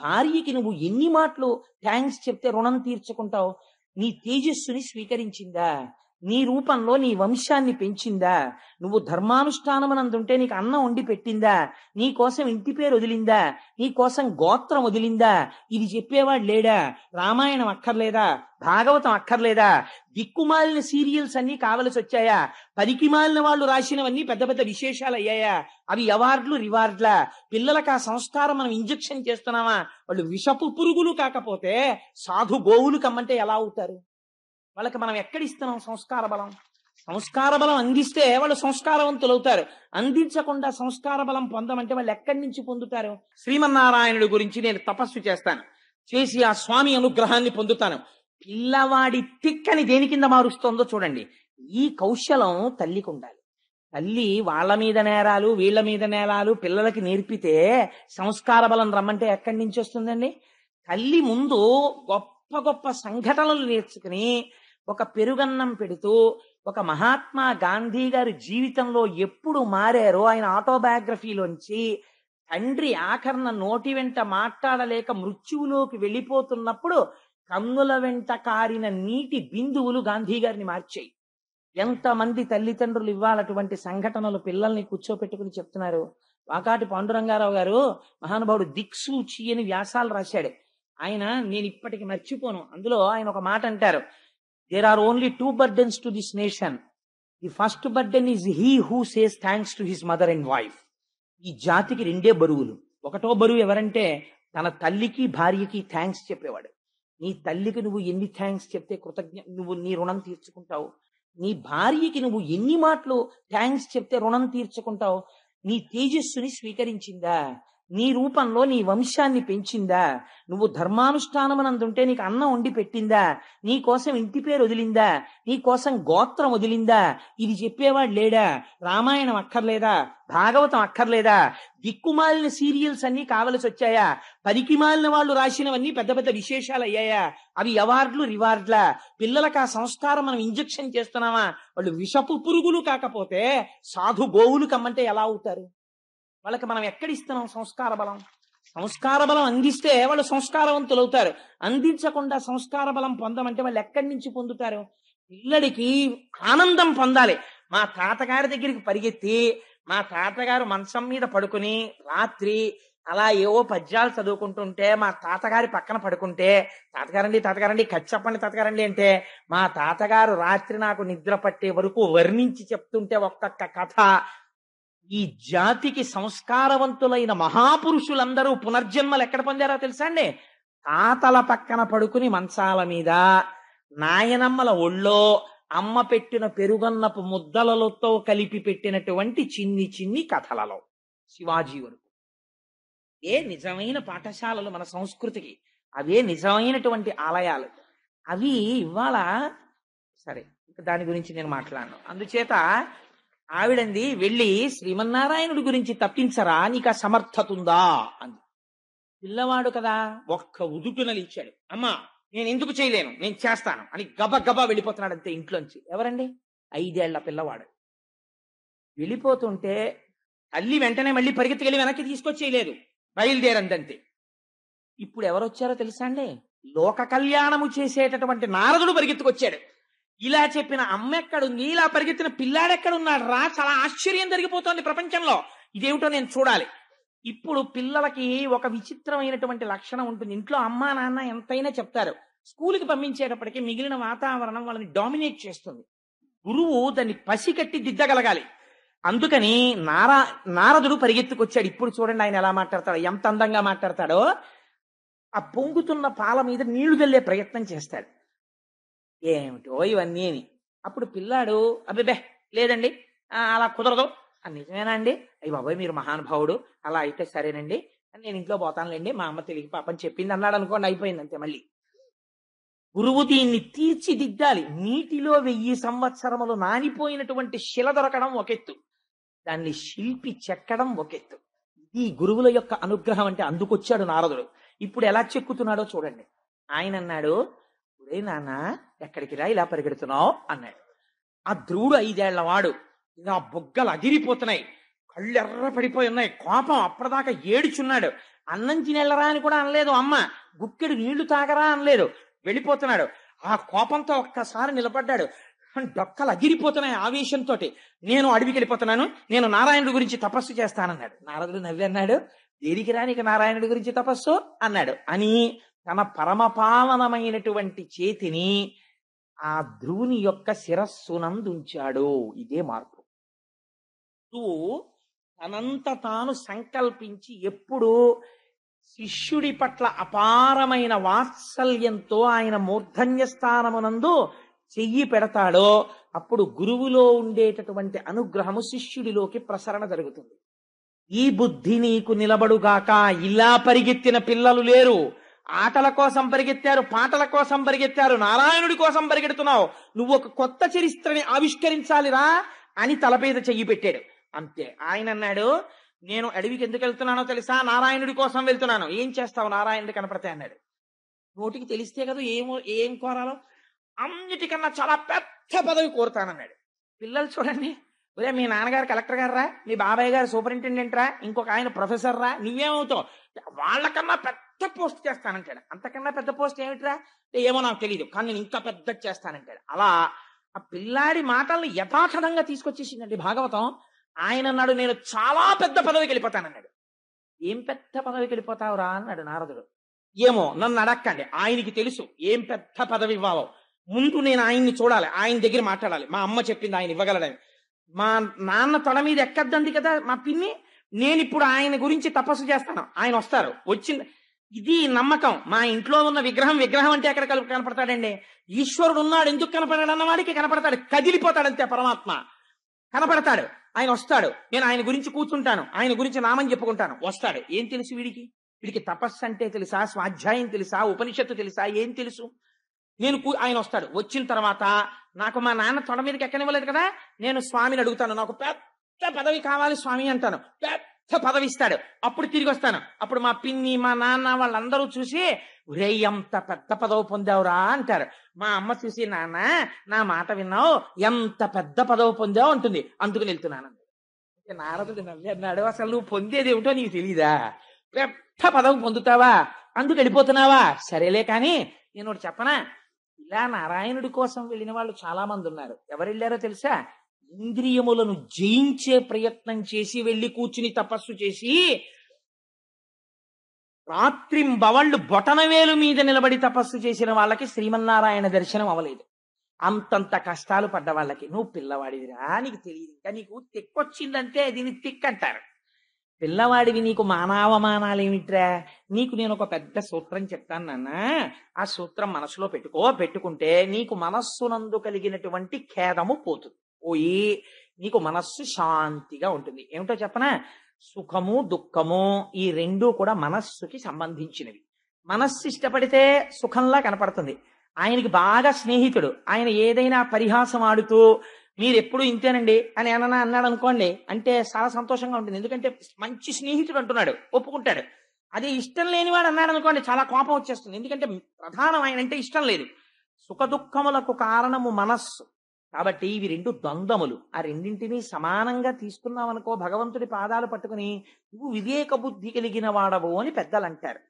భార్యకి నువ్వు ఎన్ని మాటలు థ్యాంక్స్ చెప్తే రుణం తీర్చుకుంటావు? నీ తేజస్సుని స్వీకరించిందా? నీ రూపంలో నీ వంశాన్ని పెంచిందా? నువ్వు ధర్మానుష్ఠానమనందుంటే నీకు అన్నం వండి పెట్టిందా? నీ కోసం ఇంటి పేరు వదిలిందా? నీ కోసం గోత్రం వదిలిందా? ఇది చెప్పేవాడు లేడా? రామాయణం అక్కర్లేదా? భాగవతం అక్కర్లేదా? దిక్కుమాలిన సీరియల్స్ అన్ని కావలసి వచ్చాయా? పనికిమాలిన వాళ్ళు రాసినవన్నీ పెద్ద పెద్ద విశేషాలు అయ్యాయా? అవి అవార్డులు రివార్డులా? పిల్లలకు ఆ సంస్కారం మనం ఇంజెక్షన్ చేస్తున్నామా? వాళ్ళు విషపు పురుగులు కాకపోతే సాధు గోవులు కమ్మంటే ఎలా అవుతారు? వాళ్ళకి మనం ఎక్కడిస్తున్నాం సంస్కార బలం? సంస్కార బలం అందిస్తే వాళ్ళు సంస్కారవంతులు అవుతారు. అందించకుండా సంస్కార బలం పొందమంటే వాళ్ళు ఎక్కడి నుంచి పొందుతారు? శ్రీమన్నారాయణుడి గురించి నేను తపస్సు చేస్తాను, చేసి ఆ స్వామి అనుగ్రహాన్ని పొందుతాను. పిల్లవాడి తిక్కని దేని కింద మారుస్తోందో చూడండి. ఈ కౌశలం తల్లికి ఉండాలి. తల్లి వాళ్ళ మీద నేరాలు వీళ్ళ మీద నేరాలు పిల్లలకి నేర్పితే సంస్కార బలం రమ్మంటే ఎక్కడి నుంచి వస్తుందండి? తల్లి ముందు గొప్ప గొప్ప సంఘటనలు నేర్చుకుని ఒక పెరుగన్నం పెడుతూ, ఒక మహాత్మా గాంధీ గారి జీవితంలో ఎప్పుడు మారారో ఆయన ఆటోబయోగ్రఫీలోంచి, తండ్రి ఆఖరణ నోటి వెంట మాట్లాడలేక మృత్యువులోకి వెళ్ళిపోతున్నప్పుడు కన్నుల వెంట కారిన నీటి బిందువులు గాంధీ గారిని మార్చాయి. ఎంతమంది తల్లిదండ్రులు ఇవ్వాలి అటువంటి సంఘటనలు పిల్లల్ని కూర్చోపెట్టుకుని చెప్తున్నారు. వాకాటి పాండురంగారావు గారు మహానుభావుడు దిక్సూచి అని వ్యాసాలు రాశాడు. ఆయన నేను ఇప్పటికి మర్చిపోను. అందులో ఆయన ఒక మాట అంటారు, there are only 2 burdens to this nation. The first burden is he who says thanks to his mother and wife. ఈ జాతికి 2 బరువులు. ఒకటో బరువు ఎవరంటే తన తల్లికి భార్యకి థ్యాంక్స్ చెప్పేవాడు. నీ తల్లికి నువ్వు ఎన్ని థ్యాంక్స్ చెప్తే నువ్వు నీ రుణం తీర్చుకుంటావు? నీ భార్యకి నువ్వు ఎన్ని మాటలు థ్యాంక్స్ చెప్తే రుణం తీర్చుకుంటావు? నీ తేజస్సుని స్వీకరించిందా? నీ రూపంలో నీ వంశాన్ని పెంచిందా? నువ్వు ధర్మానుష్ఠానమనందుంటే నీకు అన్నం వండి పెట్టిందా? నీ కోసం ఇంటి పేరు వదిలిందా? నీ కోసం గోత్రం వదిలిందా? ఇది చెప్పేవాడు లేడా? రామాయణం అక్కర్లేదా? భాగవతం అక్కర్లేదా? దిక్కుమాలిన సీరియల్స్ అన్ని కావలసి వచ్చాయా? పనికిమాలిన వాళ్ళు రాసినవన్నీ పెద్ద పెద్ద విశేషాలు అయ్యాయా? అవి అవార్డులు రివార్డులా? పిల్లలకు ఆ సంస్కారం మనం ఇంజెక్షన్ చేస్తున్నామా? వాళ్ళు విషపు పురుగులు కాకపోతే సాధు గోవులు కమ్మంటే ఎలా అవుతారు? వాళ్ళకి మనం ఎక్కడిస్తున్నాం సంస్కార బలం? సంస్కార బలం అందిస్తే వాళ్ళు సంస్కారవంతులు అవుతారు. అందించకుండా సంస్కార బలం పొందమంటే వాళ్ళు ఎక్కడి నుంచి పొందుతారు? పిల్లడికి ఆనందం పొందాలి. మా తాతగారి దగ్గరికి పరిగెత్తి, మా తాతగారు మంచం మీద పడుకుని రాత్రి అలా ఏవో పద్యాలు చదువుకుంటుంటే మా తాతగారి పక్కన పడుకుంటే, తాతగారండి కథ చెప్పండి తాతగారండి అంటే, మా తాతగారు రాత్రి నాకు నిద్ర పట్టే వరకు వర్ణించి చెప్తుంటే ఒక్కొక్క కథ. ఈ జాతికి సంస్కారవంతులైన మహాపురుషులందరూ పునర్జన్మలు ఎక్కడ పొందారో తెలుసా అండి? తాతల పక్కన పడుకుని మంచాల మీద, నాయనమ్మల ఒళ్ళో అమ్మ పెట్టిన పెరుగన్నపు ముద్దలతో కలిపి పెట్టినటువంటి చిన్ని చిన్ని కథలలో. శివాజీ వరకు ఏ నిజమైన పాఠశాలలు మన సంస్కృతికి, అవే నిజమైనటువంటి ఆలయాలు. అవి ఇవాళ సరే, దాని గురించి నేను మాట్లాడను. అందుచేత ఆవిడంది వెళ్ళి శ్రీమన్నారాయణుడి గురించి తప్పించరా, నీకు ఆ సమర్థత ఉందా అంది. పిల్లవాడు కదా, ఒక్క ఉదుటునలు ఇచ్చాడు. అమ్మా నేను ఎందుకు చేయలేను, నేను చేస్తాను అని గబగబా వెళ్ళిపోతున్నాడు అంతే ఇంట్లోంచి. ఎవరండి? 5 ఏళ్ల పిల్లవాడు. వెళ్ళిపోతుంటే తల్లి వెంటనే మళ్ళీ పరిగెత్తుకెళ్ళి వెనక్కి తీసుకొచ్చేయలేదు, బయలుదేరందంతే. ఇప్పుడు ఎవరొచ్చారో తెలుసా అండి? లోక కళ్యాణము చేసేటటువంటి నారదుడు పరిగెత్తుకొచ్చాడు. ఇలా చెప్పిన అమ్మ ఎక్కడుంది, ఇలా పరిగెత్తిన పిల్లాడెక్కడున్నాడు రా? చాలా ఆశ్చర్యం జరిగిపోతోంది ప్రపంచంలో. ఇదేమిటో నేను చూడాలి. ఇప్పుడు పిల్లలకి ఒక విచిత్రమైనటువంటి లక్షణం ఉంటుంది. ఇంట్లో అమ్మా నాన్న ఎంతైనా చెప్తారు, స్కూల్కి పంపించేటప్పటికి మిగిలిన వాతావరణం వాళ్ళని డామినేట్ చేస్తుంది. గురువు దాన్ని పసికట్టి దిద్దగలగాలి. అందుకని నారదుడు పరిగెత్తుకొచ్చాడు. ఇప్పుడు చూడండి ఆయన ఎలా మాట్లాడతాడో, ఎంత అందంగా మాట్లాడతాడో. ఆ పొంగుతున్న పాల మీద నీళ్లు చల్లే ప్రయత్నం చేస్తాడు. ఏమిటో ఇవన్నీ అని. అప్పుడు పిల్లాడు అబ్బే లేదండి అలా కుదరదు. నిజమేనా అండి? అయ్యి బాబాయ్ మీరు మహానుభావుడు, అలా అయితే సరేనండి నేను ఇంట్లో పోతానులేండి, మా అమ్మ తెలియక పాపని చెప్పింది అన్నాడు అనుకోండి, అయిపోయింది అంతే. మళ్ళీ గురువు దీన్ని తీర్చిదిద్దాలి. నీటిలో 1000 సంవత్సరములు నానిపోయినటువంటి శిల దొరకడం ఒకెత్తు, దాన్ని శిల్పి చెక్కడం ఒకెత్తు. ఈ గురువుల యొక్క అనుగ్రహం అంటే. అందుకొచ్చాడు నారదుడు. ఇప్పుడు ఎలా చెక్కుతున్నాడో చూడండి. ఆయన అన్నాడు, ఒరే నాన్న ఎక్కడికి రా ఇలా పరిగెడుతున్నావు అన్నాడు. ఆ ధ్రువుడు 5 ఏళ్ల వాడు. ఇలా బొగ్గలు అదిరిపోతున్నాయి, కళ్ళు ఎర్ర పడిపోయి ఉన్నాయి, కోపం అప్పటిదాకా ఏడుచున్నాడు. అన్నం తినెళ్ళరా అని కూడా అనలేదు అమ్మ. గుక్కెడు నీళ్లు తాగరా అనలేదు. వెళ్ళిపోతున్నాడు. ఆ కోపంతో ఒక్కసారి నిలబడ్డాడు. డొక్కలు అగిరిపోతున్నాయి ఆవేశంతో. నేను అడవికి వెళ్ళిపోతున్నాను, నేను నారాయణుడి గురించి తపస్సు చేస్తానన్నాడు. నారదుడు నవ్వి అన్నాడు, దేనికి రానికి నారాయణుడి గురించి తపస్సు అన్నాడు. అని తన పరమపావనమైనటువంటి చేతిని ఆ ధ్రువుని యొక్క శిరస్సునందుంచాడు. ఇదే మార్పు. ధ్రువు తనంత తాను సంకల్పించి ఎప్పుడు శిష్యుడి పట్ల అపారమైన వాత్సల్యంతో ఆయన మూర్ధన్య స్థానమునందు చెయ్యి పెడతాడో అప్పుడు గురువులో ఉండేటటువంటి అనుగ్రహము శిష్యుడిలోకి ప్రసరణ జరుగుతుంది. ఈ బుద్ధి నీకు నిలబడుగాక. ఇలా పరిగెత్తిన పిల్లలు లేరు. ఆటల కోసం పరిగెత్తారు, పాటల కోసం పరిగెత్తారు, నారాయణుడి కోసం పరిగెడుతున్నావు. నువ్వు ఒక కొత్త చరిత్రని ఆవిష్కరించాలిరా అని తలపేద చెయ్యి పెట్టాడు. అంతే. ఆయన అన్నాడు, నేను అడవికి ఎందుకు వెళ్తున్నానో తెలుసా? నారాయణుడి కోసం వెళ్తున్నాను. ఏం చేస్తావు నారాయణుడి కనపడితే అన్నాడు. నోటికి తెలిస్తే కదా ఏం కోరాలో. అన్నిటికన్నా చాలా పెద్ద పదవి కోరుతానన్నాడు. పిల్లలు చూడండి, ఒరే మీ నాన్నగారు కలెక్టర్ గారు రా, మీ బాబాయ్ గారు సూపరింటెండెంట్ రా, ఇంకొక ఆయన ప్రొఫెసర్ రా, నువ్వేమవుతావు? వాళ్ళకన్నా పెద్ద పోస్ట్ చేస్తానంటాడు. అంతకన్నా పెద్ద పోస్ట్ ఏమిట్రా? ఏమో నాకు తెలియదు, కానీ నేను ఇంకా పెద్ద చేస్తానంటాడు. అలా ఆ పిల్లాడి మాటల్ని యథాతథంగా తీసుకొచ్చేసిందండి భాగవతం. ఆయన అన్నాడు, నేను చాలా పెద్ద పదవికి వెళ్ళిపోతానన్నాడు. ఏం పెద్ద పదవికి వెళ్ళిపోతావురా అన్నాడు నారదుడు. ఏమో నన్ను అడక్కండి, ఆయనకి తెలుసు ఏం పెద్ద పదవి ఇవ్వాలో. ముందు నేను ఆయన్ని చూడాలి, ఆయన దగ్గర మాట్లాడాలి. మా అమ్మ చెప్పింది ఆయన ఇవ్వగలడని. మా నాన్న తొడ మీద ఎక్కద్దంది కదా మా పిన్ని. నేను ఇప్పుడు ఆయన గురించి తపస్సు చేస్తాను, ఆయన వస్తారు. వచ్చింది ఇది నమ్మకం. మా ఇంట్లో ఉన్న విగ్రహం అంటే ఎక్కడ కనపడతాడండి? ఈశ్వరుడు ఉన్నాడు, ఎందుకు కనపడాడు అన్నవాడికి కనపడతాడు. కదిలిపోతాడంతే పరమాత్మ. కనపడతాడు, ఆయన వస్తాడు. నేను ఆయన గురించి కూర్చుంటాను, ఆయన గురించి నామని చెప్పుకుంటాను. వస్తాడు. ఏం తెలుసు వీడికి తపస్సు అంటే తెలుసా? స్వాధ్యాయం తెలుసా? ఉపనిషత్తు తెలుసా? ఏం తెలుసు? ఆయన వస్తాడు. వచ్చిన తర్వాత నాకు మా నాన్న తొడ మీదకి ఎక్కనివ్వలేదు కదా, నేను స్వామిని అడుగుతాను, నాకు పెద్ద పదవి కావాలి స్వామి అంటాను. పెద్ద పదవి ఇస్తాడు. అప్పుడు తిరిగి వస్తాను. అప్పుడు మా పిన్ని మా నాన్న వాళ్ళందరూ చూసి, ఒరే ఎంత పెద్ద పదవి పొందావురా అంటారు. మా అమ్మ చూసి, నాన్న నా మాట విన్నావు, ఎంత పెద్ద పదవి పొందావు అంటుంది. అందుకు వెళ్తున్నాను. నారదుడు నవ్వి అన్నాడు, అసలు నువ్వు పొందేది ఏమిటో నీకు తెలీదా? పెద్ద పదవి పొందుతావా, అందుకు వెళ్ళిపోతున్నావా? సరేలే కానీ నేను ఒకటి చెప్పనా? ఇలా నారాయణుడి కోసం వెళ్ళిన వాళ్ళు చాలా మంది ఉన్నారు. ఎవరు వెళ్ళారో తెలుసా? ఇంద్రియములను జయించే ప్రయత్నం చేసి వెళ్ళి కూర్చుని తపస్సు చేసి రాత్రింబవళ్ళు బొటనవేలు మీద నిలబడి తపస్సు చేసిన వాళ్ళకి శ్రీమన్నారాయణ దర్శనం అవ్వలేదు. అంతంత కష్టాలు పడ్డ వాళ్ళకి. నువ్వు పిల్లవాడివిరా, నీకు తెలియదు, ఇంకా నీకు తిక్కొచ్చిందంటే దీన్ని తిక్కంటారు. పిల్లవాడివి, నీకు మానవమానాలు ఏమిట్రా? నీకు నేను ఒక పెద్ద సూత్రం చెప్తాను నాన్న. ఆ సూత్రం మనసులో పెట్టుకుంటే నీకు మనస్సునందు కలిగినటువంటి ఖేదము పోతుంది. పోయి నీకు మనస్సు శాంతిగా ఉంటుంది. ఏమిటో చెప్పనా? సుఖము దుఃఖము ఈ రెండూ కూడా మనస్సుకి సంబంధించినవి. మనస్సు ఇష్టపడితే సుఖంలా కనపడుతుంది. ఆయనకి బాగా స్నేహితుడు, ఆయన ఏదైనా పరిహాసం ఆడుతూ మీరు ఎప్పుడు ఇంతేనండి అని ఏమన్నా అన్నాడు అనుకోండి, అంటే చాలా సంతోషంగా ఉంటుంది. ఎందుకంటే మంచి స్నేహితుడు అంటున్నాడు, ఒప్పుకుంటాడు. అదే ఇష్టం లేనివాడు అన్నాడు అనుకోండి, చాలా కోపం వచ్చేస్తుంది. ఎందుకంటే ప్రధానం ఆయన అంటే ఇష్టం లేదు. సుఖ దుఃఖములకు కారణము మనస్సు. కాబట్టి ఇవి రెండు ద్వంద్వములు. ఆ రెండింటినీ సమానంగా తీసుకున్నావనుకో, భగవంతుడి పాదాలు పట్టుకుని నువ్వు వివేక బుద్ధి కలిగిన వాడవు అని పెద్దలు అంటారు.